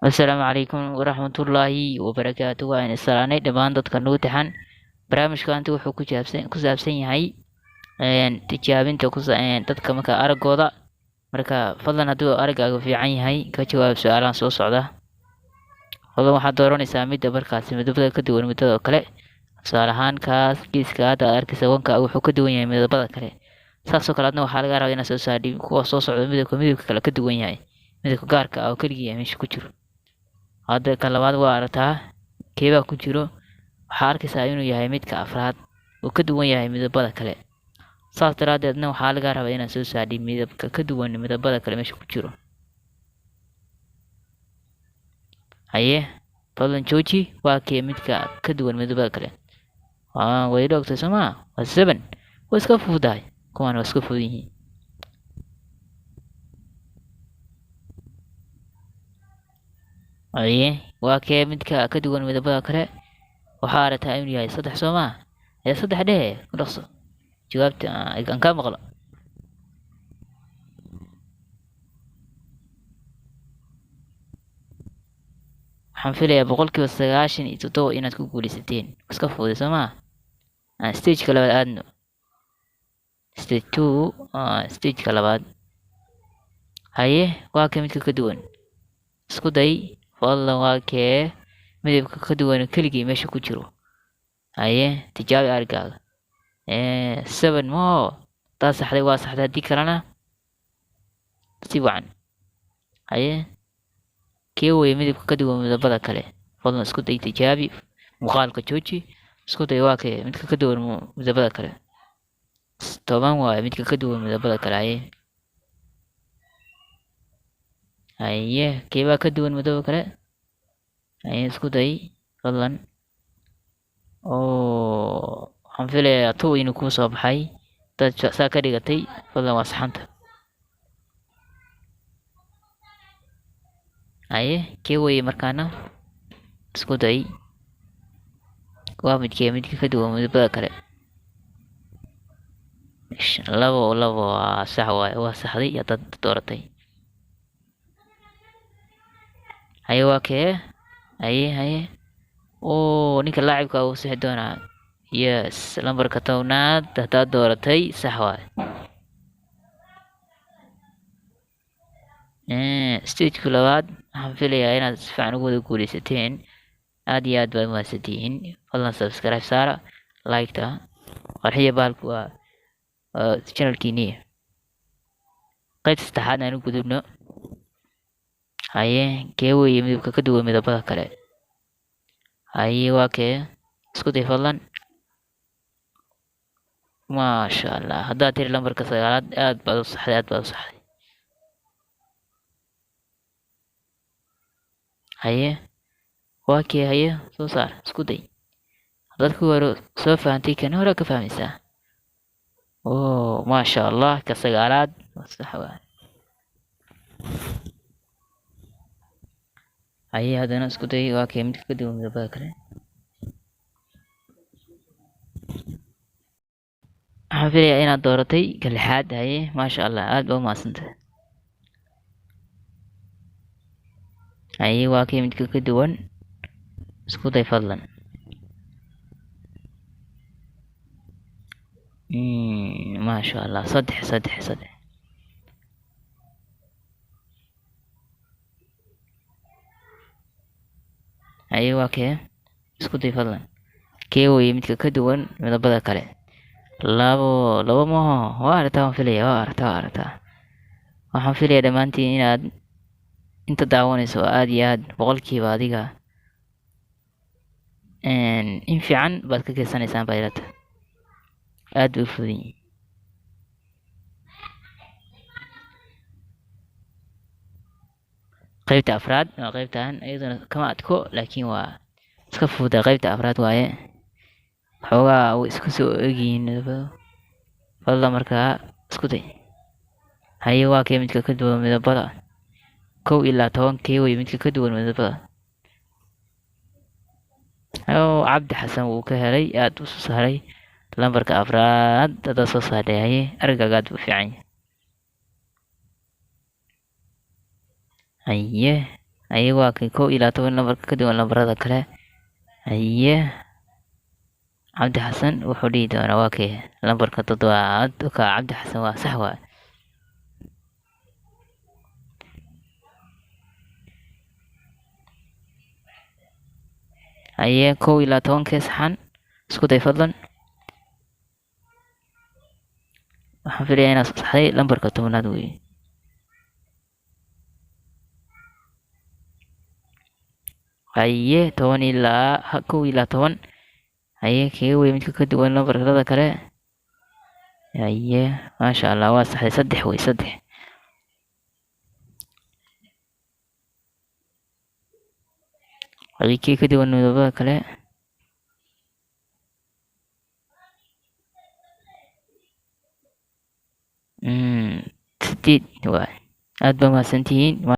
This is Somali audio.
asalaamu calaykum waraxmatullaahi wabarakaatu. Waa in salaanay dhammaan dadka nagu taxan. Barnaamijkaanti wuxuu ku saabsan yahay tijaabinta dadka marka araggooda. Marka fadlan hadduu araggaaga fiican yahay ka jawaab su-aalahan soo socda. Fadlan waxaad dooranaysaa midda markaasi midabada ka duwan midada kale. Tusaale ahaan kaas geeska hadda aad arkaysa wanka wuxuu ka duwan yahay midabada kale. Saasoo kale adna waxaa laga rabaa inaad soo saardhi kuwa soo socda midabka kale ka duwan yahay midabka gaarka ah oo keligii ah meesha ku jiro. Hadda kan labaad waa aragtaa keebaa ku jiro, waxaa arkaysaa inuu yahay midka afraad oo ka duwan yahay midabada kale. saas daraadeedna waxaa laga rabaa inaad soo saardhi midabka ka duwan midabada kale meesha ku jiro. haye fadlan jooji, waa kee midka ka duwan midabada kale? way ila ogtahay soomaa, waa 7. waa iska fududahay, kuwaan waa iska fudud yihiin. haye waa kee midka ka duwan midabada kale? waxaa aragtaa inuu yahay 3 soomaa. 3 dhehe ku dhaqso jawaabta aan ka maqlo. waxaan filayaa 97% inaad ku guuleysateen. iska fududay soomaa. stageka labaad aadno. stage 2 stageka labaad. haye waa kee midka ka duwan? isku day fadlan, waa kee midabka ka duwan keligii meesha ku jiro? haye tijaabi argaaga. 7 mo taa saxday, waa saxday. haddii kalena si wacan. haye kee weye midabka ka duwan midabada kale? fadlan isku day tijaabi, muuqaalka jooji, isku day waa kee midka ka duwan midabada kale? 10 waaye midka ka duwan midabada kale. haye keebaa ka duwan midabada kale? haye isku day fadlan. waxaan filayaa 2 inuu kuu soo baxay. dad saa ka dhigatay fadlan waa saxanta. haye kee weye markaana? isku day waa midka ka duwan midabada kale? 2 waa sax waaye, waa saxday iyo dad dooratay. haye waa kee? haye ninka laacibka uu sixi doonaa. yes, lambarka 10aad haddaad dooratay sax waaye. stageka labaad waxaan filayaa inaad si fiican ugu wada guuleysateen. aad iyo aad baad mahadsantihiin. fadlan subscribe saara, like-ta, qarxiya bahalku waa channelkiini. qaybta 6aad aan u gudubno. haye kee weye midabka ka duwan midabada kale? haye waa kee? isku day fadlan. maasha allah, haddaad tiri lambarka 9aad aad baad u saxday. haye waa kee? haye soo saar, isku day. haddaad ku hore soo fahantay kan hore ka fahmaysaa. maasha allah, ka 9aad sax waa. haye haddana isku day, waa kee midka ka duwan midabada kale? waxaan filayaa inaad dooratay ka 6aad. haye maasha allah, aad baa u mahadsantahay. haye waa kee midka ka duwan? isku day fadlan. maasha allah, 3. haye waa kee? isku day fadlan. kee weye midka ka duwan midabada kale? 2 maho. waa aragtaa, waan filayaa waa aragtaa. waxaan filayaa dhammaantiin inaad inta daawanayso aad iyo aad boqolkiiba adiga in fiican baad ka geysanaysaan baylata. aad bay u fudud yihiin. qaybta afraad waa qaybtan, iyaduna kama adko laakiin waa iska fududa. qaybta afraad waaye, xoogaa way isku soo egyihiin midabadu. fadlan markaa isku day. haye waa kee midka ka duwan midabada? 1 ilaa 10 kee weye midka ka duwan midabada? cabdi xasan wuu ka helay, aad u soo saaray lambarka afraad. haddaad soo saartay haye argaaga aad buu fiican yahay. haye haye waa kay 11 lambarka ka duwan lambarada kale. haye cabdi xasan wuxuu dhihi doonaa waa kay lambarka 7aad. ka cabdi xasan waa sax waa. haye 11 saxan isku day fadlan. waxaan filayaa inaad saxday lambarka 10aad wey. haye 10 ilaa 10. haye kaga wey midka ka duwan lambarada kale. haye maasha allah waa saxday 3 wey 3. haye kii ka duwan midabada kale. sideed waa. aad baa mahadsantihiin.